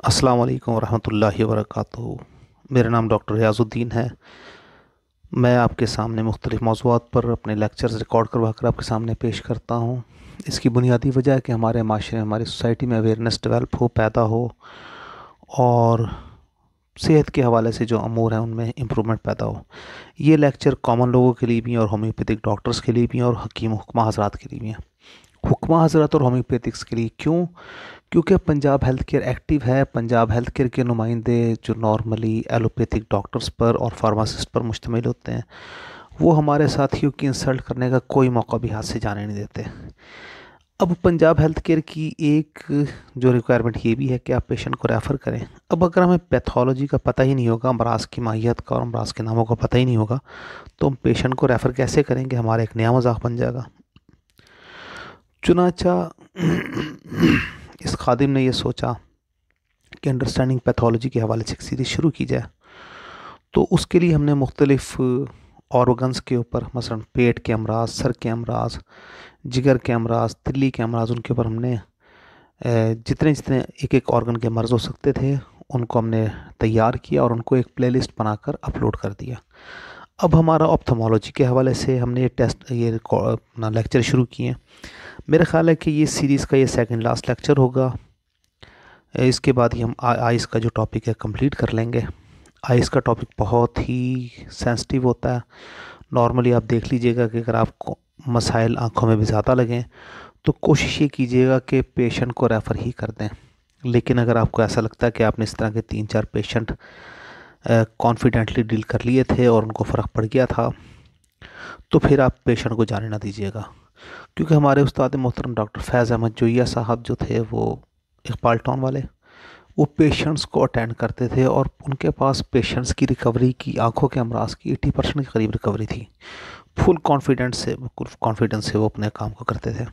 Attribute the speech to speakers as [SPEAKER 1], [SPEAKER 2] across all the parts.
[SPEAKER 1] अस्सलाम वालेकुम वरहमतुल्लाहि वबरकातुहू। मेरा नाम डॉक्टर रियाज़ुद्दीन है। मैं आपके सामने मुख्तलिफ़ मौज़ूआत पर अपने लेक्चर्स रिकॉर्ड करवा कर आपके सामने पेश करता हूँ। इसकी बुनियादी वजह है कि हमारे माशरे में, हमारी सोसाइटी में अवेयरनेस डेवलप हो, पैदा हो, और सेहत के हवाले से जो अमूर हैं उनमें इम्प्रूवमेंट पैदा हो। ये लेक्चर कॉमन लोगों के लिए भी हैं और होम्योपैथिक डॉक्टर्स के लिए भी हैं और हकीम हुक्मा हज़रात के लिए भी हैं। हुक्मा हज़रात और होम्योपैथिक्स के लिए क्यों? क्योंकि पंजाब हेल्थ केयर एक्टिव है। पंजाब हेल्थ केयर के नुमाइंदे जो नॉर्मली एलोपैथिक डॉक्टर्स पर और फार्मासिस्ट पर मुश्तमिल होते हैं, वो हमारे साथियों की इंसल्ट करने का कोई मौका भी हाथ से जाने नहीं देते। अब पंजाब हेल्थ केयर की एक जो रिक्वायरमेंट ये भी है कि आप पेशेंट को रेफ़र करें। अब अगर हमें पैथोलॉजी का पता ही नहीं होगा, अमराज की माहियत का और अमराज के नामों का पता ही नहीं होगा, तो हम पेशेंट को रेफ़र कैसे करेंगे? हमारा एक नया मजाक बन जाएगा। चुनाचा इस खादिम ने यह सोचा कि अंडरस्टैंडिंग पैथोलॉजी के हवाले से एक सीरीज़ शुरू की जाए। तो उसके लिए हमने मुख्तलिफ़ ऑर्गन्स के ऊपर, मसलन पेट के अमराज, सर के अमराज, जिगर के अमराज, तिल्ली के अमराज, उनके ऊपर हमने जितने जितने एक एक ऑर्गन के मर्ज़ हो सकते थे उनको हमने तैयार किया और उनको एक प्लेलिस्ट बनाकर अपलोड कर दिया। अब हमारा ऑप्थेमोलॉजी के हवाले से हमने ये अपना लेक्चर शुरू किए। मेरा ख़्याल है कि ये सीरीज़ का ये सेकंड लास्ट लेक्चर होगा। इसके बाद ही हम आइस का जो टॉपिक है कंप्लीट कर लेंगे। आइस का टॉपिक बहुत ही सेंसिटिव होता है। नॉर्मली आप देख लीजिएगा कि अगर आपको मसाइल आँखों में भी ज़्यादा लगें तो कोशिश ये कीजिएगा कि पेशेंट को रेफ़र ही कर दें। लेकिन अगर आपको ऐसा लगता है कि आपने इस तरह के 3-4 पेशेंट कॉन्फिडेंटली डील कर लिए थे और उनको फ़र्क पड़ गया था, तो फिर आप पेशेंट को जाने ना दीजिएगा। क्योंकि हमारे उस्ताद मोहतरम डॉक्टर फैज़ अहमद जोइया साहब जो थे, वो इकबाल टाउन वाले, वो पेशेंट्स को अटेंड करते थे और उनके पास पेशेंट्स की रिकवरी की, आंखों के अमराज की 80% के करीब रिकवरी थी। फुल कॉन्फिडेंस से वो अपने काम को करते थे।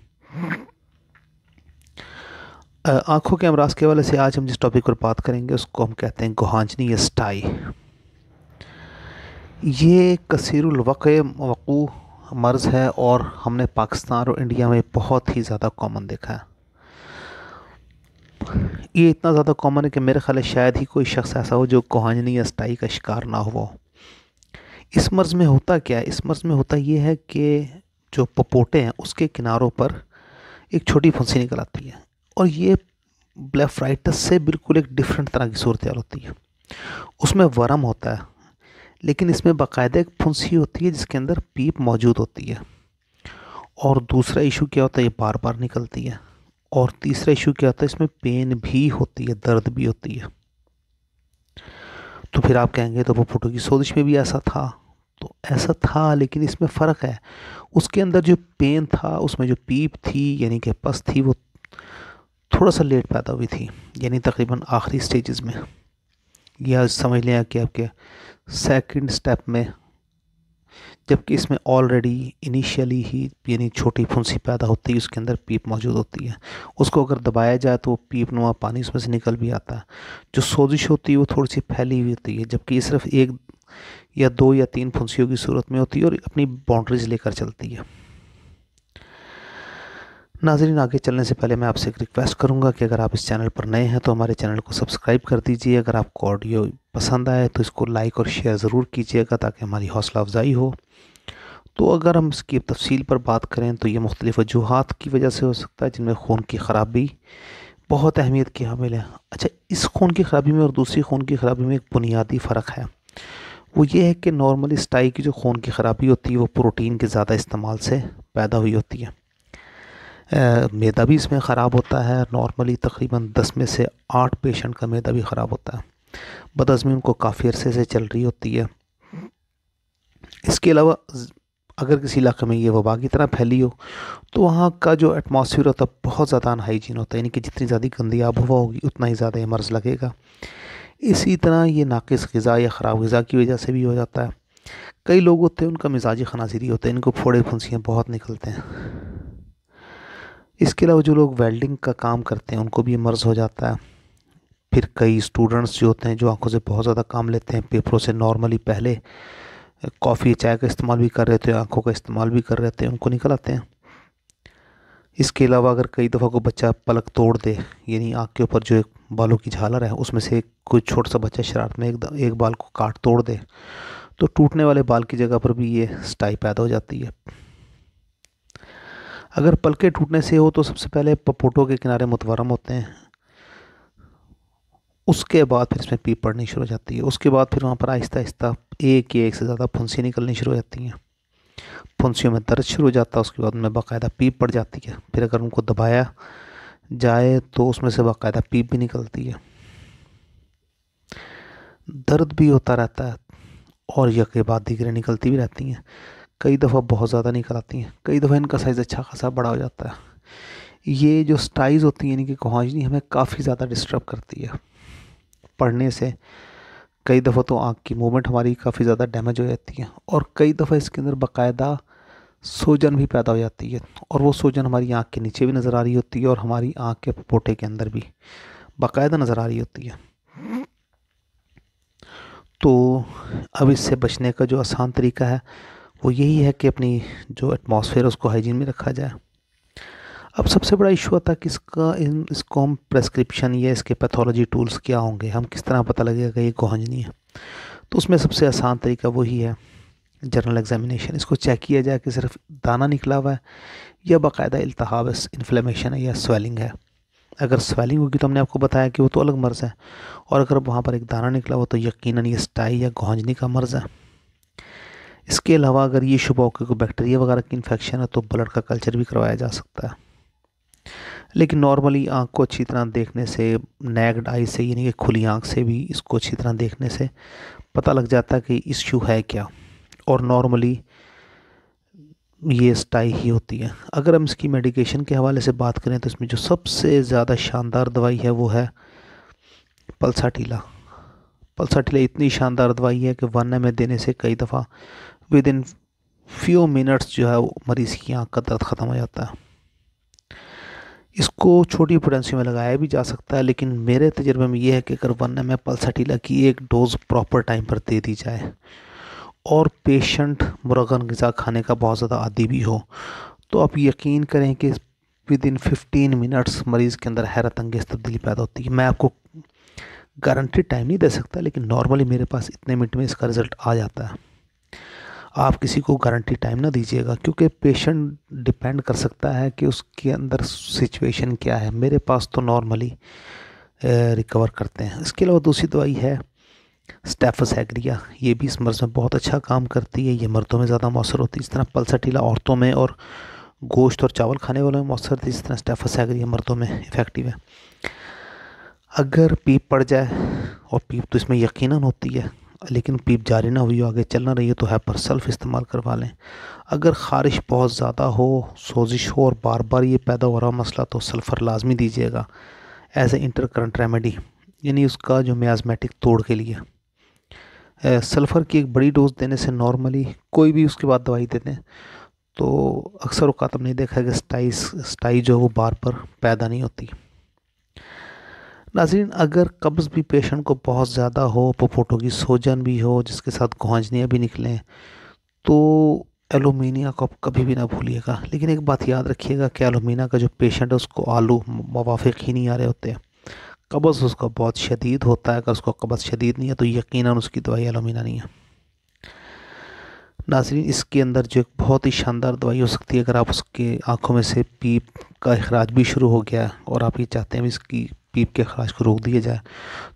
[SPEAKER 1] आंखों के अमराज के हवाले से आज हम जिस टॉपिक पर बात करेंगे उसको हम कहते हैं गुहांजनी या स्टाई। ये कसीरुल वक़ू मर्ज़ है और हमने पाकिस्तान और इंडिया में बहुत ही ज़्यादा कॉमन देखा है। ये इतना ज़्यादा कॉमन है कि मेरे ख्याल है शायद ही कोई शख्स ऐसा हो जो गुहांजनी या स्टाई का शिकार ना हुआ। इस मर्ज़ में होता क्या है? इस मर्ज़ में होता ये है कि जो पपोटे हैं उसके किनारों पर एक छोटी फुंसी निकल आती है और ये ब्लेफराइटिस से बिल्कुल एक डिफरेंट तरह की सूरत होती है। उसमें वर्म होता है, लेकिन इसमें बाकायदा एक फुंसी होती है जिसके अंदर पीप मौजूद होती है। और दूसरा इशू क्या होता है, ये बार बार निकलती है। और तीसरा इशू क्या होता है, इसमें पेन भी होती है, दर्द भी होती है। तो फिर आप कहेंगे तो वो फोटो की सोजिश में भी ऐसा था। तो ऐसा था, लेकिन इसमें फ़र्क है। उसके अंदर जो पेन था, उसमें जो पीप थी यानी कि पस थी, वो थोड़ा सा लेट पैदा हुई थी, यानी तकरीबन आखिरी स्टेजेस में, या समझ लें कि आपके सेकंड स्टेप में। जबकि इसमें ऑलरेडी इनिशियली ही यानी छोटी फुंसी पैदा होती है, उसके अंदर पीप मौजूद होती है। उसको अगर दबाया जाए तो वो पीप नुमा पानी उसमें से निकल भी आता है। जो सोजिश होती है वो थोड़ी सी फैली हुई होती है, जबकि ये सिर्फ 1 या 2 या 3 फुंसियों की सूरत में होती है और अपनी बाउंड्रीज लेकर चलती है। नाज़रीन, आगे चलने से पहले मैं आपसे एक रिक्वेस्ट करूंगा कि अगर आप इस चैनल पर नए हैं तो हमारे चैनल को सब्सक्राइब कर दीजिए। अगर आपको ऑडियो पसंद आए तो इसको लाइक और शेयर ज़रूर कीजिएगा ताकि हमारी हौसला अफजाई हो। तो अगर हम इसकी तफसील पर बात करें तो ये मुख्तलिफ़ वजूहात की वजह से हो सकता है, जिनमें खून की ख़राबी बहुत अहमियत की हामिल है। अच्छा, इस खून की ख़राबी में और दूसरी खून की ख़राबी में एक बुनियादी फ़र्क है। वो ये है कि नॉर्मली स्टाई की जो खून की ख़राबी होती है वो प्रोटीन के ज़्यादा इस्तेमाल से पैदा हुई होती है। मैदा भी इसमें ख़राब होता है। नॉर्मली तकरीबन 10 में से 8 पेशेंट का मैदा भी ख़राब होता है। बदहज़मी उनको काफ़ी अरसे से चल रही होती है। इसके अलावा अगर किसी इलाके में ये वबा की तरह फैली हो तो वहाँ का जो एटमॉस्फेयर होता है बहुत ज़्यादा अनहाइजीन होता है, यानी कि जितनी ज़्यादा गंदी आब हवा होगी उतना ही ज़्यादा ये मर्ज़ लगेगा। इसी तरह ये नाक़िस ग़िज़ा या ख़राब ग़िज़ा की वजह से भी हो जाता है। कई लोग होते हैं उनका मिजाजी खनासिरी होता है, इनको फोड़े फुंसियाँ बहुत निकलते हैं। इसके अलावा जो लोग वेल्डिंग का काम करते हैं उनको भी ये मर्ज़ हो जाता है। फिर कई स्टूडेंट्स जो होते हैं जो आंखों से बहुत ज़्यादा काम लेते हैं, पेपरों से नॉर्मली पहले कॉफ़ी चाय का इस्तेमाल भी कर रहे थे, आंखों का इस्तेमाल भी कर रहे थे, उनको निकल आते हैं। इसके अलावा अगर कई दफ़ा को बच्चा पलक तोड़ दे, यानी आँख के ऊपर जो एक बालों की झालर है उसमें से कोई छोटा सा बच्चा शरारत में एक बाल को काट तोड़ दे, तो टूटने वाले बाल की जगह पर भी ये स्टाई पैदा हो जाती है। अगर पलके टूटने से हो तो सबसे पहले पपोटों के किनारे मुतवरम होते हैं, उसके बाद फिर इसमें पीप पड़नी शुरू हो जाती है। उसके बाद फिर वहाँ पर आहिस्ता आहिस्ता एक या एक से ज़्यादा फुंसियाँ निकलनी शुरू हो जाती हैं। फुंसियों में दर्द शुरू हो जाता है, उसके बाद उनमें बाकायदा पीप पड़ जाती है। फिर अगर उनको दबाया जाए तो उसमें से बाकायदा पीप भी निकलती है। दर्द भी होता रहता है और यके बाद दीगरें निकलती भी रहती हैं। कई दफ़ा बहुत ज़्यादा निकल आती हैं, कई दफ़ा इनका साइज़ अच्छा खासा बड़ा हो जाता है। ये जो स्टाइज़ होती हैं, यानी कि खुहाजनी, हमें काफ़ी ज़्यादा डिस्टर्ब करती है। पढ़ने से कई दफ़ा तो आँख की मूवमेंट हमारी काफ़ी ज़्यादा डैमेज हो जाती है, और कई दफ़ा इसके अंदर बाकायदा सूजन भी पैदा हो जाती है, और वो सूजन हमारी आँख के नीचे भी नज़र आ रही होती है और हमारी आँख के पोटे के अंदर भी बाकायदा नज़र आ रही होती है। तो अब इससे बचने का जो आसान तरीका है वो यही है कि अपनी जो एटमॉस्फेयर है उसको हाइजीन में रखा जाए। अब सबसे बड़ा इशू आता है कि इसको हम प्रेस्क्रिप्शन या इसके पैथोलॉजी टूल्स क्या होंगे, हम किस तरह पता लगेगा कि ये गुहांजनी है। तो उसमें सबसे आसान तरीका वही है, जनरल एग्जामिनेशन। इसको चेक किया जाए कि सिर्फ दाना निकला हुआ है या बाकायदा इल्तहाब है, इन्फ्लेमेशन है या स्वेलिंग है। अगर स्वेलिंग होगी तो हमने आपको बताया कि वो तो अलग मर्ज़ है, और अगर वहाँ पर एक दाना निकला हो तो यकीनन ये स्टाई या गुहांजनी का मर्ज़ है। इसके अलावा अगर ये शुबा हो कि कोई बैक्टीरिया वगैरह की इन्फेक्शन है तो ब्लड का कल्चर भी करवाया जा सकता है। लेकिन नॉर्मली आँख को अच्छी तरह देखने से, नेक्ड आई से, यानी कि खुली आँख से भी इसको अच्छी तरह देखने से पता लग जाता है कि इश्यू है क्या, और नॉर्मली ये स्टाई ही होती है। अगर हम इसकी मेडिकेशन के हवाले से बात करें तो इसमें जो सबसे ज़्यादा शानदार दवाई है वो है पल्साटीला। पल्साटीला इतनी शानदार दवाई है कि 1 ml देने से कई दफ़ा विद इन फ्यू मिनट्स जो है वो मरीज़ की आँख का दर्द ख़त्म हो जाता है। इसको छोटी पोटेंशियो में लगाया भी जा सकता है, लेकिन मेरे तजर्बे में ये है कि अगर 1 ml पल्साटीला की एक डोज़ प्रॉपर टाइम पर दे दी जाए और पेशेंट मुरगन ग़िज़ा खाने का बहुत ज़्यादा आदी भी हो, तो आप यकीन करें कि विद इन 15 मिनट्स मरीज़ के अंदर हैरत अंगेज़ तब्दीली पैदा होती है। मैं आपको गारंटीड टाइम नहीं दे सकता, लेकिन नॉर्मली मेरे पास इतने मिनट में इसका रिज़ल्ट आ जाता है। आप किसी को गारंटी टाइम ना दीजिएगा, क्योंकि पेशेंट डिपेंड कर सकता है कि उसके अंदर सिचुएशन क्या है। मेरे पास तो नॉर्मली रिकवर करते हैं। इसके अलावा दूसरी दवाई है स्टेफस एग्रिया, ये भी इस मर्ज़ में बहुत अच्छा काम करती है। ये मर्दों में ज़्यादा मौसर होती है, इस तरह पल्साटीला औरतों में और गोश्त और चावल खाने वालों में मौसर थी, इस तरह स्टेफस एग्रिया मर्दों में इफ़ेक्टिव है। अगर पीप पड़ जाए, और पीप तो इसमें यकीनन होती है, लेकिन पीप जारी ना हुई हो, आगे चल ना रही है, तो हैपर सल्फ इस्तेमाल करवा लें। अगर ख़ारिश बहुत ज़्यादा हो, सोजिश हो और बार बार ये पैदा हो रहा मसला, तो सल्फ़र लाजमी दीजिएगा as a intercurrent remedy, यानी उसका जो मियाज़मेटिक तोड़ के लिए। सल्फ़र की एक बड़ी डोज देने से नॉर्मली कोई भी उसके बाद दवाई देते हैं तो अक्सर औक़ात हमने देखा है कि स्टाई जो है वो बार बार पैदा नहीं होती। नाज़रीन, अगर कब्ज़ भी पेशेंट को बहुत ज़्यादा हो, पपोटो की सूजन भी हो, जिसके साथ गुहांजनियाँ भी निकलें, तो एलुमिनिया को आप कभी भी ना भूलिएगा। लेकिन एक बात याद रखिएगा कि एलुमिना का जो पेशेंट है उसको आलू मवाफ़िक ही नहीं आ रहे होते हैं। कब्ज़ उसका बहुत शदीद होता है। अगर उसको कब्ज़ शदीद नहीं है तो यकीनन उसकी दवाई एलुमिना नहीं है। नाज़रीन, इसके अंदर जो एक बहुत ही शानदार दवाई हो सकती है, अगर आप उसके आँखों में से पीप का अखराज भी शुरू हो गया और आप ये चाहते हैं इसकी पीप के अखराज को रोक दिया जाए,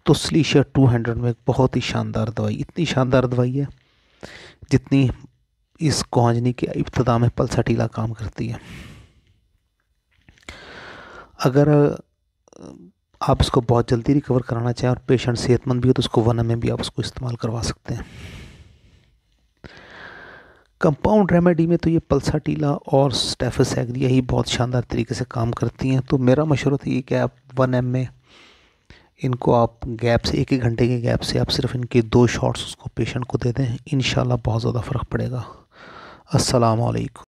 [SPEAKER 1] तो स्लीशिया 200 में एक बहुत ही शानदार दवाई, इतनी शानदार दवाई है जितनी इस गुहांजनी के इब्तिदा में पल्साटीला काम करती है। अगर आप इसको बहुत जल्दी रिकवर कराना चाहें और पेशेंट सेहतमंद भी हो तो उसको 1 ml भी आप उसको इस्तेमाल करवा सकते हैं। कंपाउंड रेमेडी में तो ये पल्साटीला और स्टेफस एग्रिया ही बहुत शानदार तरीके से काम करती हैं। तो मेरा मशवरा तो ये कि आप 1 ml में इनको आप गैप से 1-1 घंटे के गैप से आप सिर्फ इनके 2 शॉट्स उसको पेशेंट को दे दें, इंशाल्लाह बहुत ज़्यादा फ़र्क पड़ेगा। अस्सलाम वालेकुम।